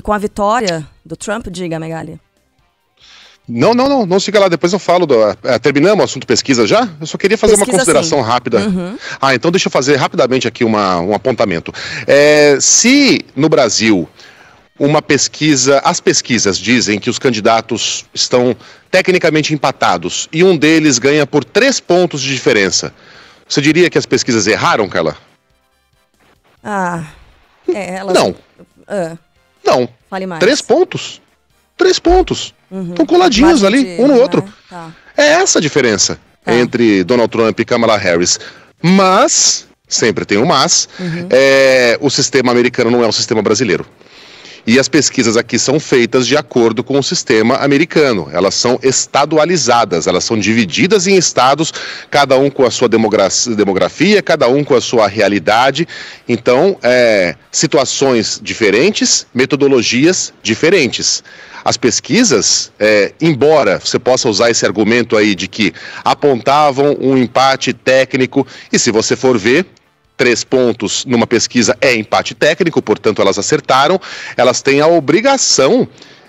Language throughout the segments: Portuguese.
E com a vitória do Trump, diga, Megali. Não siga lá, depois eu falo. Terminamos o assunto pesquisa já? Eu só queria fazer uma consideração rápida. Então deixa eu fazer rapidamente aqui um apontamento. Se no Brasil as pesquisas dizem que os candidatos estão tecnicamente empatados e um deles ganha por 3 pontos de diferença, você diria que as pesquisas erraram, Carla? Elas... Não. Fale mais. 3 pontos. 3 pontos. Estão coladinhos ali, um no outro. Tá. É essa a diferença entre Donald Trump e Kamala Harris. Mas, sempre tem um mas, o sistema americano não é o sistema brasileiro. E as pesquisas aqui são feitas de acordo com o sistema americano. Elas são estadualizadas, elas são divididas em estados, cada um com a sua demografia, cada um com a sua realidade. Então, situações diferentes, metodologias diferentes. As pesquisas, embora você possa usar esse argumento aí de que apontavam um empate técnico, e se você for ver, 3 pontos numa pesquisa é empate técnico, portanto elas acertaram, elas têm a obrigação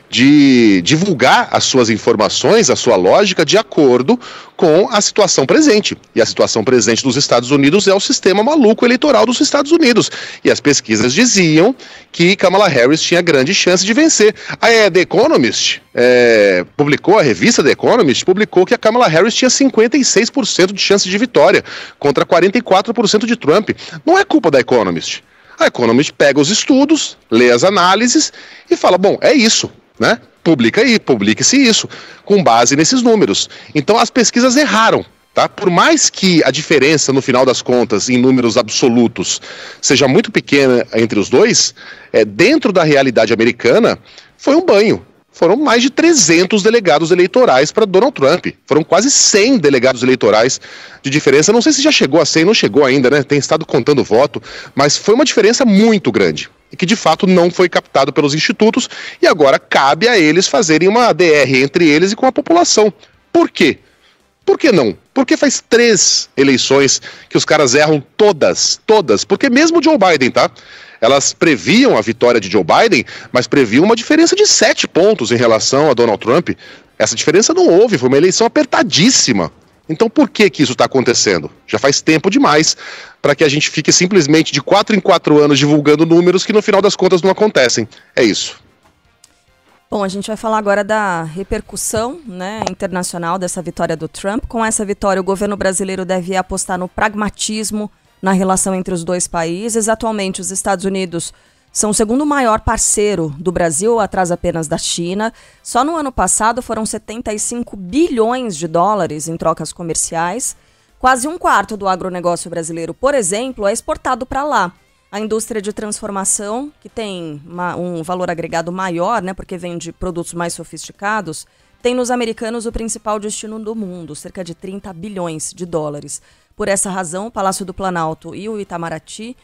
de divulgar as suas informações, a sua lógica, de acordo com a situação presente. E a situação presente dos Estados Unidos é o sistema maluco eleitoral dos Estados Unidos. E as pesquisas diziam que Kamala Harris tinha grande chance de vencer. A The Economist, a revista The Economist, publicou que a Kamala Harris tinha 56% de chance de vitória, contra 44% de Trump. Não é culpa da Economist. A Economist pega os estudos, lê as análises e fala, bom, é isso. Né? Publique-se isso, com base nesses números. Então as pesquisas erraram, tá? Por mais que a diferença, no final das contas, em números absolutos, seja muito pequena entre os dois, dentro da realidade americana, foi um banho. Foram mais de 300 delegados eleitorais para Donald Trump. Foram quase 100 delegados eleitorais de diferença. Não sei se já chegou a 100, não chegou ainda, né? Tem estado contando voto, mas foi uma diferença muito grande. E que de fato não foi captado pelos institutos, e agora cabe a eles fazerem uma DR entre eles e com a população. Por quê? Por que não? Porque faz 3 eleições que os caras erram todas. Porque mesmo o Joe Biden, tá? Elas previam a vitória de Joe Biden, mas previam uma diferença de 7 pontos em relação a Donald Trump. Essa diferença não houve, foi uma eleição apertadíssima. Então por que isso está acontecendo? Já faz tempo demais para que a gente fique simplesmente de 4 em 4 anos divulgando números que no final das contas não acontecem. É isso. Bom, a gente vai falar agora da repercussão, né, internacional dessa vitória do Trump. Com essa vitória, o governo brasileiro deve apostar no pragmatismo na relação entre os dois países. Atualmente, os Estados Unidos são o segundo maior parceiro do Brasil, atrás apenas da China. Só no ano passado foram 75 bilhões de dólares em trocas comerciais. Quase 1/4 do agronegócio brasileiro, por exemplo, é exportado para lá. A indústria de transformação, que tem um valor agregado maior, né, porque vende produtos mais sofisticados, tem nos americanos o principal destino do mundo, cerca de 30 bilhões de dólares. Por essa razão, o Palácio do Planalto e o Itamaraty,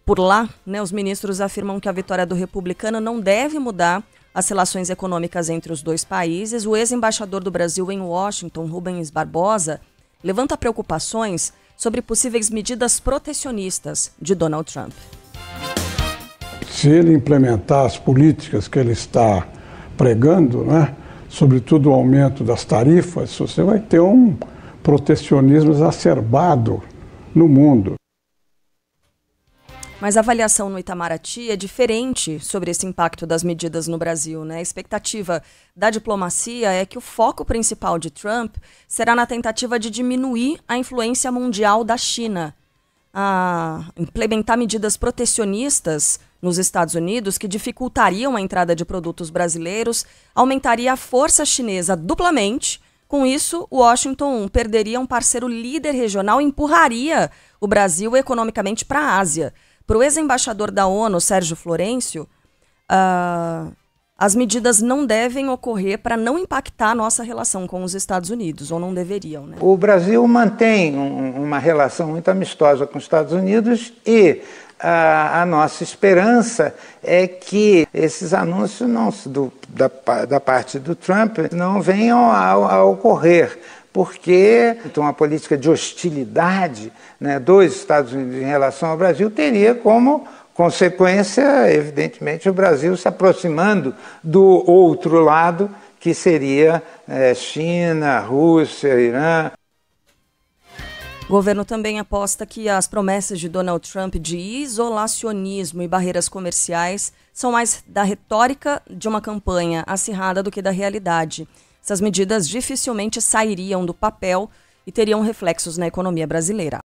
por lá, né, os ministros afirmam que a vitória do republicano não deve mudar as relações econômicas entre os dois países. O ex-embaixador do Brasil em Washington, Rubens Barbosa, levanta preocupações sobre possíveis medidas protecionistas de Donald Trump. Se ele implementar as políticas que ele está pregando, né, sobretudo o aumento das tarifas, você vai ter um protecionismo exacerbado no mundo. Mas a avaliação no Itamaraty é diferente sobre esse impacto das medidas no Brasil, né? A expectativa da diplomacia é que o foco principal de Trump será na tentativa de diminuir a influência mundial da China, a implementar medidas protecionistas nos Estados Unidos que dificultariam a entrada de produtos brasileiros, aumentaria a força chinesa duplamente. Com isso, Washington perderia um parceiro líder regional e empurraria o Brasil economicamente para a Ásia. Para o ex-embaixador da ONU, Sérgio Florencio, as medidas não devem ocorrer para não impactar a nossa relação com os Estados Unidos, ou não deveriam, né? O Brasil mantém uma relação muito amistosa com os Estados Unidos e a nossa esperança é que esses anúncios da parte do Trump não venham a ocorrer, porque então, a política de hostilidade, né, dos Estados Unidos em relação ao Brasil teria como consequência, evidentemente, o Brasil se aproximando do outro lado, que seria China, Rússia, Irã. O governo também aposta que as promessas de Donald Trump de isolacionismo e barreiras comerciais são mais da retórica de uma campanha acirrada do que da realidade. Essas medidas dificilmente sairiam do papel e teriam reflexos na economia brasileira.